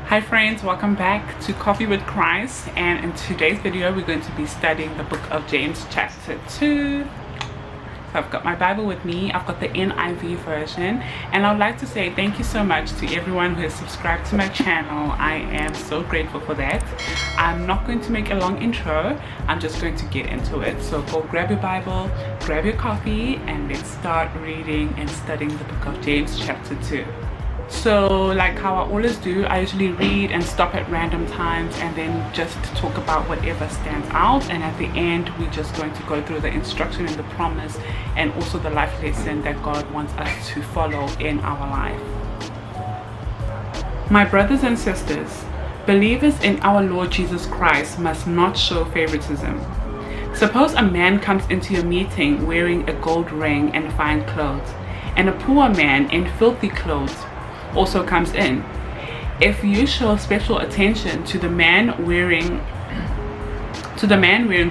Hi friends, welcome back to Coffee with Christ, and in today's video we're going to be studying the book of James chapter 2. So I've got my Bible with me. I've got the NIV version, and I would like to say thank you so much to everyone who has subscribed to my channel. I am so grateful for that. I'm not going to make a long intro. I'm just going to get into it. So go grab your Bible, grab your coffee, and let's start reading and studying the book of James chapter 2. So like how I always do, I usually read and stop at random times and then just talk about whatever stands out, and at the end we're just going to go through the instruction and the promise and also the life lesson that God wants us to follow in our life. My brothers and sisters, believers in our Lord Jesus Christ must not show favoritism. Suppose a man comes into your meeting wearing a gold ring and fine clothes, and a poor man in filthy clothes also comes in. If you show special attention to the man wearing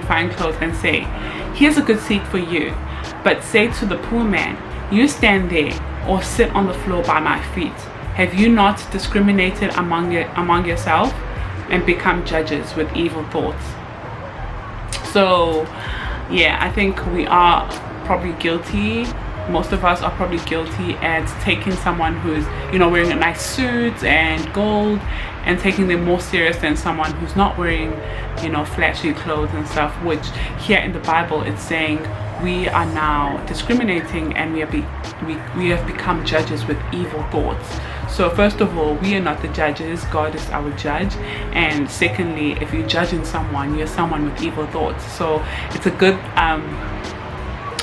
fine clothes and say, "Here's a good seat for you," but say to the poor man, "You stand there or sit on the floor by my feet," have you not discriminated among yourself and become judges with evil thoughts? So yeah, I think we are probably guilty. Most of us are probably guilty at taking someone who's, wearing a nice suit and gold and taking them more serious than someone who's not wearing, flashy clothes and stuff, which here in the Bible it's saying we are now discriminating and we have become judges with evil thoughts. So first of all, we are not the judges, God is our judge. And secondly, if you're judging someone, you're someone with evil thoughts. So it's a good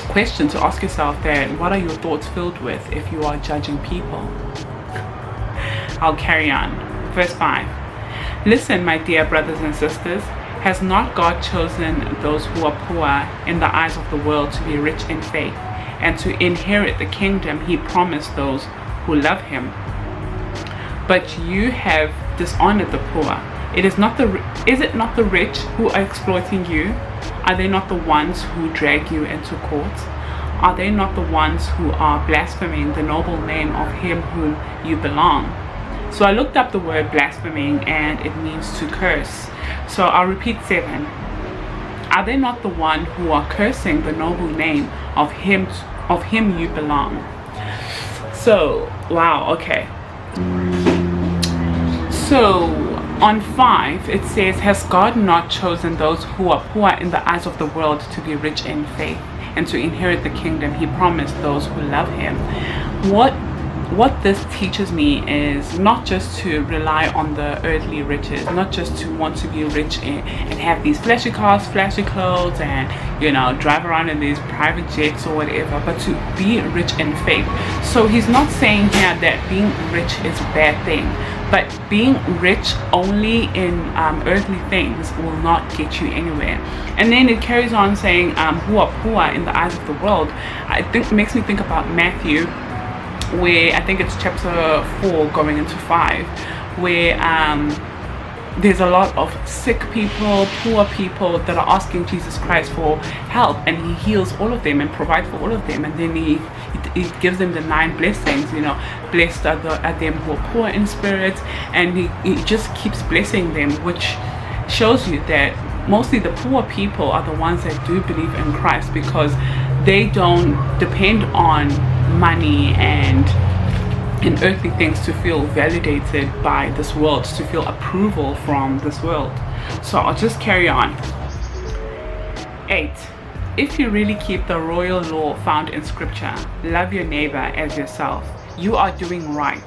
question to ask yourself that what are your thoughts filled with if you are judging people? I'll carry on. Verse 5. Listen, my dear brothers and sisters, has not God chosen those who are poor in the eyes of the world to be rich in faith and to inherit the kingdom he promised those who love him? But you have dishonored the poor. Is it not the rich who are exploiting you? Are they not the ones who drag you into court? Are they not the ones who are blaspheming the noble name of him whom you belong? So I looked up the word blaspheming, and it means to curse. So I'll repeat 7. Are they not the one who are cursing the noble name of him you belong? So wow, okay. So on 5 it says, has God not chosen those who are poor in the eyes of the world to be rich in faith and to inherit the kingdom he promised those who love him? What this teaches me is not just to rely on the earthly riches, not just to want to be rich and have these flashy cars, flashy clothes, and drive around in these private jets or whatever, but to be rich in faith. So he's not saying here that being rich is a bad thing, but being rich only in earthly things will not get you anywhere. And then it carries on saying who are poor in the eyes of the world. I think it makes me think about Matthew, where I think it's chapter 4 going into 5, where there's a lot of sick people, poor people that are asking Jesus Christ for help, and he heals all of them and provides for all of them. And then he gives them the 9 blessings, blessed are them who are poor in spirit, and he just keeps blessing them, which shows you that mostly the poor people are the ones that do believe in Christ, because they don't depend on money and earthly things to feel validated by this world, to feel approval from this world. So I'll just carry on. 8. If you really keep the royal law found in scripture, love your neighbor as yourself, you are doing right.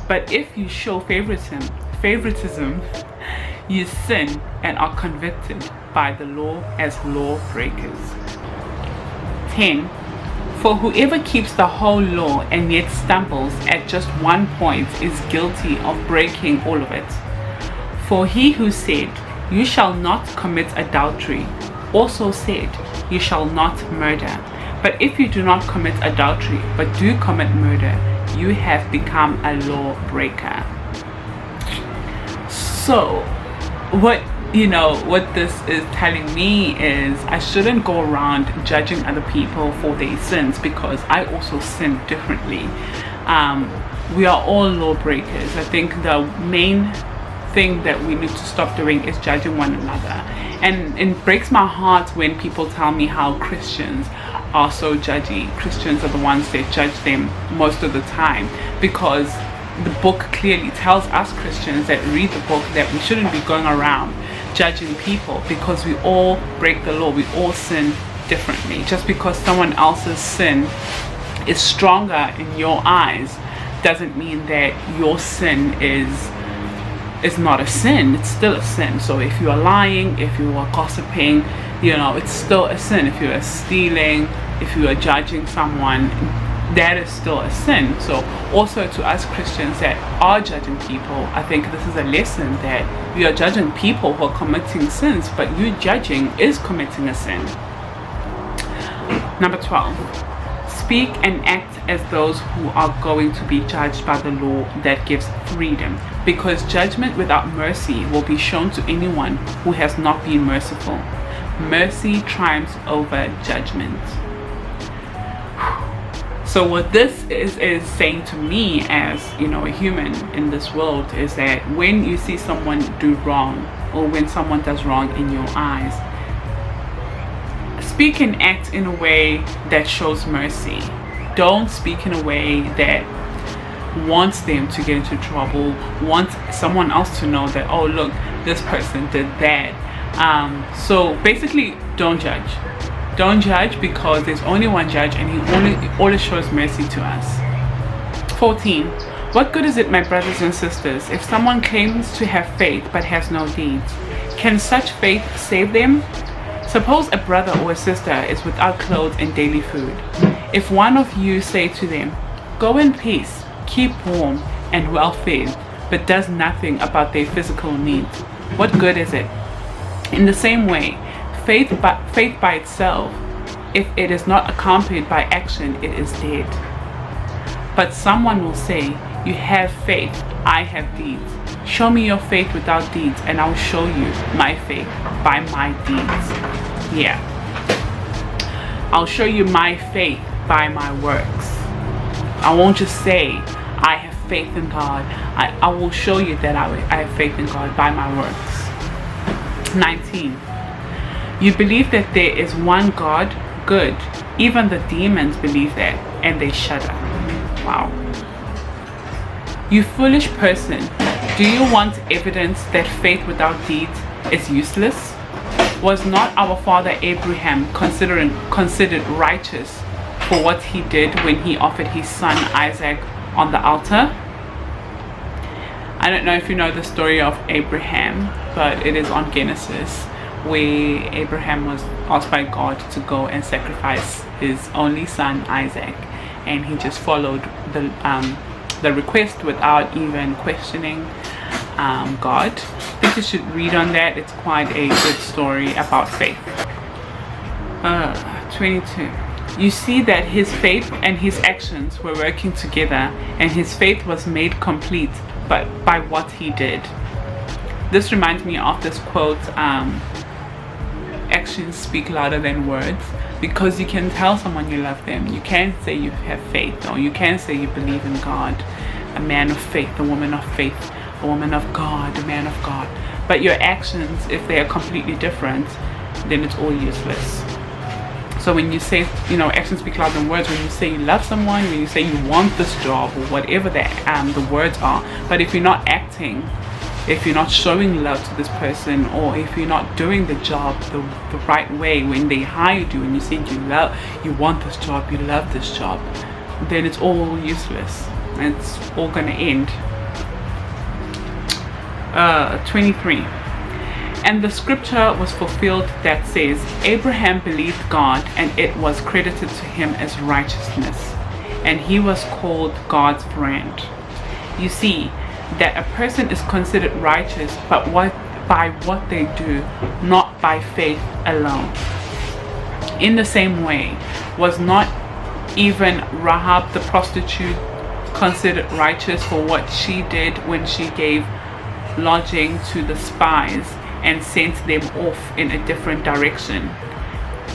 But if you show favoritism, you sin and are convicted by the law as lawbreakers. 10. For whoever keeps the whole law and yet stumbles at just one point is guilty of breaking all of it. For he who said, "You shall not commit adultery," also said, "You shall not murder." But if you do not commit adultery, but do commit murder, you have become a lawbreaker. So what this is telling me is I shouldn't go around judging other people for their sins, because I also sin differently. We are all lawbreakers. I think the main thing that we need to stop doing is judging one another. And it breaks my heart when people tell me how Christians are so judgy. Christians are the ones that judge them most of the time, because the book clearly tells us Christians that read the book that we shouldn't be going around judging people, because we all break the law, we all sin differently. Just because someone else's sin is stronger in your eyes doesn't mean that your sin is not a sin. It's still a sin. So if you are lying, if you are gossiping, it's still a sin. If you are stealing, if you are judging someone, that is still a sin. So also to us Christians that are judging people, I think this is a lesson that we are judging people who are committing sins, but you judging is committing a sin. Number 12, speak and act as those who are going to be judged by the law that gives freedom, because judgment without mercy will be shown to anyone who has not been merciful. Mercy triumphs over judgment. So what this is saying to me as a human in this world is that when you see someone do wrong, or when someone does wrong in your eyes, speak and act in a way that shows mercy. Don't speak in a way that wants them to get into trouble, wants someone else to know that, oh look, this person did that. So basically, don't judge. Don't judge, because there's only one judge, and he only shows mercy to us. 14. What good is it, my brothers and sisters, if someone claims to have faith but has no deeds? Can such faith save them? Suppose a brother or a sister is without clothes and daily food. If one of you say to them, go in peace, keep warm and well fed, but does nothing about their physical needs, what good is it? In the same way, faith by itself, if it is not accompanied by action, it is dead. But someone will say, you have faith, I have deeds. Show me your faith without deeds, and I will show you my faith by my deeds. Yeah. I'll show you my faith by my works. I won't just say, I have faith in God. I will show you that I have faith in God by my works. 19. You believe that there is one God? Good. Even the demons believe that, and they shudder. Wow. You foolish person, do you want evidence that faith without deeds is useless? Was not our father Abraham considered righteous for what he did when he offered his son Isaac on the altar? I don't know if you know the story of Abraham, but it is on Genesis, where Abraham was asked by God to go and sacrifice his only son Isaac, and he just followed the request without even questioning God. I think you should read on that. It's quite a good story about faith. 22. You see that his faith and his actions were working together, and his faith was made complete but by what he did. This reminds me of this quote, actions speak louder than words, because you can tell someone you love them. You can say you have faith, or you can say you believe in God, a man of faith, a woman of faith, a woman of God, a man of God. But your actions, if they are completely different, then it's all useless. So when you say, actions speak louder than words, when you say you love someone, when you say you want this job, or whatever the words are, but if you're not acting, if you're not showing love to this person, or if you're not doing the job the right way, when they hired you and you said you want this job, you love this job, then it's all useless. It's all gonna end. 23. And the scripture was fulfilled that says, Abraham believed God, and it was credited to him as righteousness, and he was called God's friend. You see that a person is considered righteous by what they do, not by faith alone. In the same way, was not even Rahab the prostitute considered righteous for what she did when she gave lodging to the spies and sent them off in a different direction?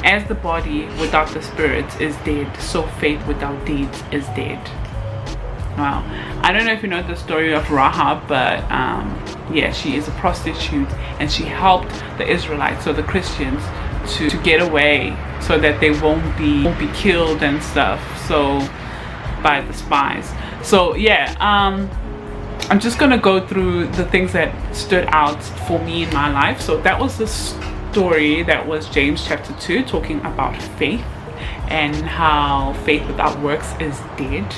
As the body without the spirit is dead, so faith without deeds is dead. Wow. I don't know if you know the story of Rahab, but yeah, she is a prostitute, and she helped the Israelites, so the Christians, to get away so that they won't be killed and stuff, so by the spies. So yeah, I'm just gonna go through the things that stood out for me in my life. So that was the story, that was James chapter 2, talking about faith and how faith without works is dead.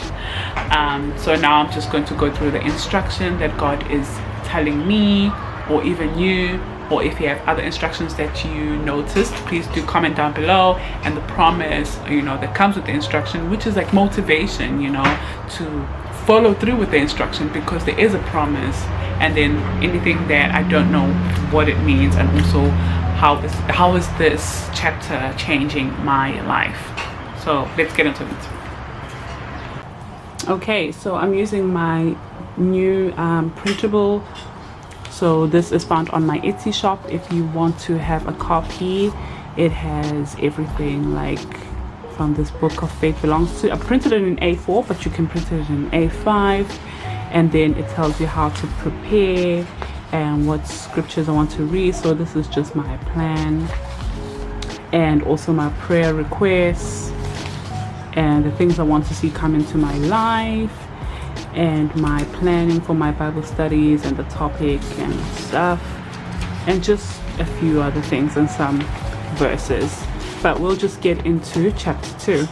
So now I'm just going to go through the instruction that God is telling me, or even you, or if you have other instructions that you noticed, please do comment down below. And the promise, you know, that comes with the instruction, which is like motivation, you know, to follow through with the instruction, because there is a promise. And then anything that I don't know what it means, and also how is this chapter changing my life. So let's get into it. Okay, so I'm using my new printable. So this is found on my Etsy shop. If you want to have a copy, it has everything like from this book of faith belongs to. I printed it in A4, but you can print it in A5, and then it tells you how to prepare and what scriptures I want to read. So this is just my plan, and also my prayer requests, and the things I want to see come into my life, and my planning for my Bible studies and the topic and stuff, and just a few other things and some verses. But we'll just get into chapter 2.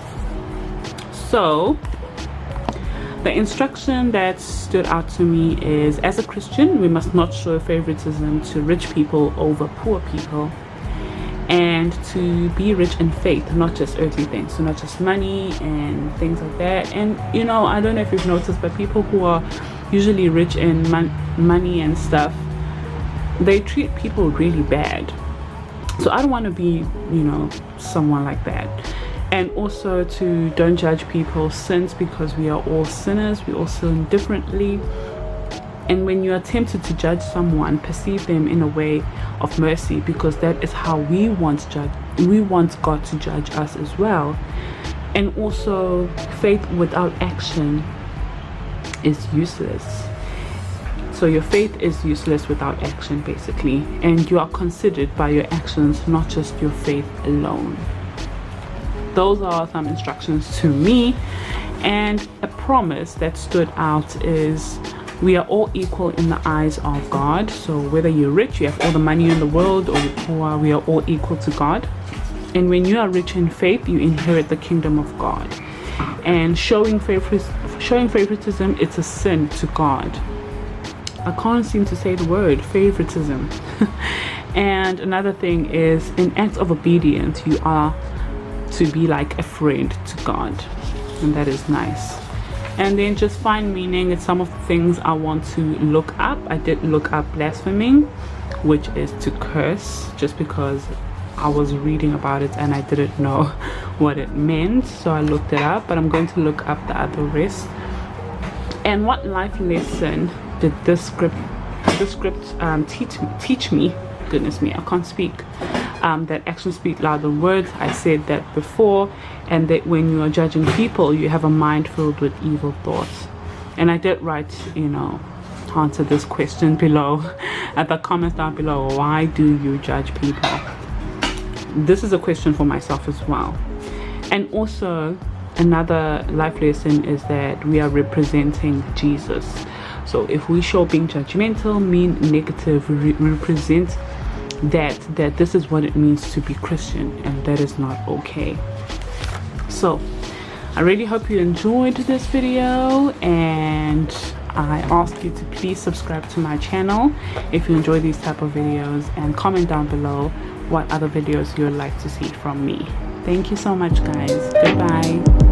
So the instruction that stood out to me is, as a Christian, we must not show favoritism to rich people over poor people, and to be rich in faith, not just earthly things, so not just money and things like that. And you know, I don't know if you've noticed, but people who are usually rich in money and stuff, they treat people really bad. So I don't want to be, you know, someone like that. And also to don't judge people's sins, because we are all sinners, we all sin differently. And when you are tempted to judge someone, perceive them in a way of mercy, because that is how we want God to judge us as well. And also, faith without action is useless. So your faith is useless without action, basically, and you are considered by your actions, not just your faith alone. Those are some instructions to me. And a promise that stood out is, we are all equal in the eyes of God. So whether you're rich, you have all the money in the world, or you're poor, we are all equal to God. And when you are rich in faith, you inherit the kingdom of God. And showing favoritism, it's a sin to God. I can't seem to say the word favoritism. And another thing is, in acts of obedience, you are to be like a friend to God, and that is nice. And then just find meaning in some of the things I want to look up. I did look up blaspheming, which is to curse, just because I was reading about it and I didn't know what it meant, so I looked it up. But I'm going to look up the other rest. And what life lesson did this script teach me? Goodness me, I can't speak. That actions speak louder than words. I said that before. And that when you are judging people, you have a mind filled with evil thoughts. And I did write, you know, answer this question below at the comments down below. Why do you judge people? This is a question for myself as well. And also, another life lesson is that we are representing Jesus. So if we show being judgmental, mean, negative, represent that this is what it means to be Christian, and that is not okay. So I really hope you enjoyed this video, and I ask you to please subscribe to my channel if you enjoy these type of videos, and comment down below what other videos you would like to see from me. Thank you so much, guys. Goodbye.